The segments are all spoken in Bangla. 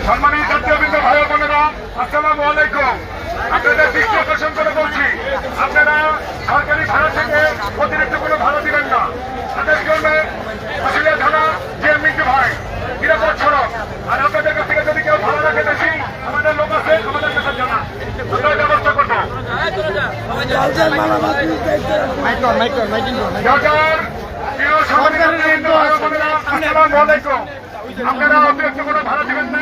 সম্মানিত জাতীয়বৃন্দ ভাই ও বোনেরা, আসসালামু আলাইকুম। আপনাদের দৃষ্টি আকর্ষণ করে বলছি, আপনারা সরকারি ভাড়া থেকে অতিরিক্ত কোনো ভাড়া দিবেন না। তাদের জন্য আশুলিয়া থানা জিএমইটি ভাই নিরাপদ সড়ক। আর আপনাদের কাছ থেকে যদি কেউ ভাড়া রাখে বেশি, আমাদের লোক আছে, আমাদের কাছে জানা, আমরা ব্যবস্থা করবো। আসসালামু আলাইকুম। আপনারা অতিরিক্ত কোনো ভাড়া দিবেন না।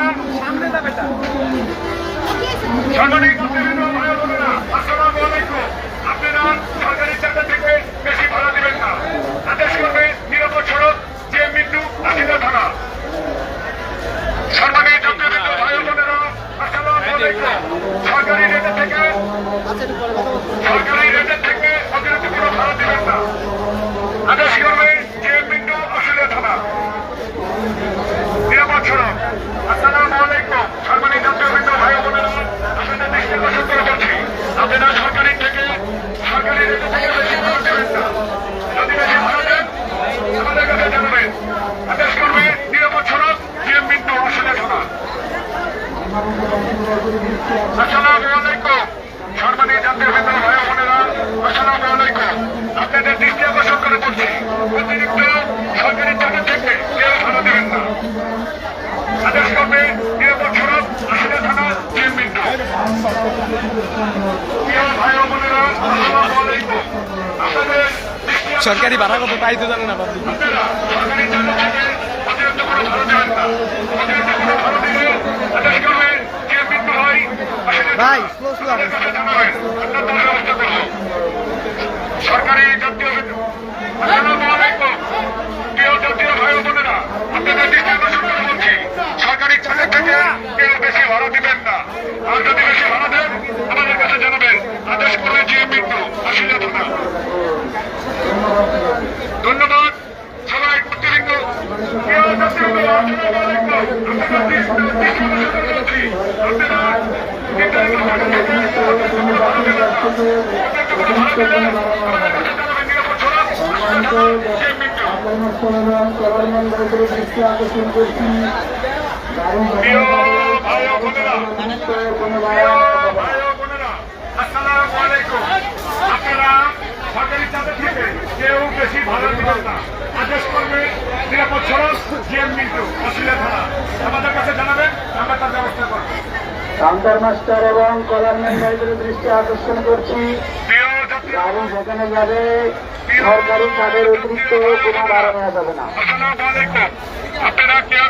সম্মানিত ভাই ও বোনেরা, আসসালামু আলাইকুম। আপনারা সরকারি চাঁদা থেকে বেশি ভাড়া দিবেন না। আদেশ করবে নিরাপদ সড়ক জিএমইটি আশুলিয়া থানা। সম্মানিত ভাই ও বোনেরা, আসসালামু আলাইকুম। সরকারি রেটের থেকে অতিরিক্ত কোনো ভাড়া দিবেন না। আদেশ করবে জিএমইটি আশুলিয়া থানা নিরাপদ সড়ক। আসসালামু আলাইকুম। সম্মানিত জাতীয়বৃন্দ ভাই ও বোনেরা, আপনাদের দৃষ্টি আকর্ষণ করে বলছি, আপনারা সরকারি রেটে থেকে বেশি ভাড়া দেবেন না। যদি বেশি ভাড়া দেন, আমাদের কাছে জানাবেন। আদেশ করবে নিরাপদ সড়ক জিএমইটি আশুলিয়া থানা। আসসালামু আলাইকুম। সম্মানিত জাতীয়বৃন্দ ভাই ও বোনেরা, আসসালামু আলাইকুম। আপনাদের দৃষ্টি আকর্ষণ করে বলছি, অতিরিক্ত সরকারি চাঁদা থেকে কেউ ভাড়া দেবেন না। আদেশ করবে নিরাপদ সড়ক আশুলিয়া থানা জিএমইটি। প্রিয় ভাই ও বোনেরা, আসসালামু আলাইকুম। আপনাদের সরকারি ভাড়া কত তাই তো জানে না বাবু। আপনারা সরকারি চাঁদা থেকে অতিরিক্ত কোনো ভাড়া দেবেন না। অতিরিক্ত কোনো ভাড়া দিলে আদেশ করবে জিএমইটি ভাই ভাই, আমাদের কাছে জানাবেন। আমরা তার ব্যবস্থা করব। সরকারি জাতীয় আসসালামু আলাইকুম। প্রিয় জাতীয় ভাই ও বোনেরা, আপনাদের দৃষ্টি আকর্ষণ করে বলছি, সরকারি চাঁদা থেকে কেউ বেশি ভাড়া দিবেন না। আর যদি বেশি ভাড়া দেন, আমাদের কাছে জানাবেন। আদেশ করবে জিএমইটি আশুলিয়া থানা। ধন্যবাদ সবাই। অতিরিক্ত প্রিয় জাতীয় আসসালামু আলাইকুম। আপনাদের দৃষ্টি আকর্ষণ করে বলছি, আপনারা নির্ধারিত ভাড়া থেকে অতিরিক্ত কোনো ভাড়া দেবেন না। অতিরিক্ত কোনো ভাড়া দিলে আমাদের কাছে জানাবেন। নিরাপদ সড়ক আশুলিয়া থানা জিএমইটি। প্রিয় ভাই ও বোনেরা, আসসালামু আলাইকুম। আপনারা সরকারি চাঁদা থেকে কেউ বেশি ভাড়া দিবেন না। আদেশ করবে নিরাপদ সড়ক জিএমইটি আশুলিয়া থানা। আমাদের কাছে জানাবেন, আমরা তার ব্যবস্থা করব। কাউন্টার মাস্টার এবং কলারম্যান ভাইদের দৃষ্টি আকর্ষণ করছি, প্রিয় জাতীয় গাড়ি যেখানে যাবে সরকারি কাজের অতিরিক্ত কোনো ভাড়া নেওয়া যাবে না। আসসালামু আলাইকুম। আপনারা কেউ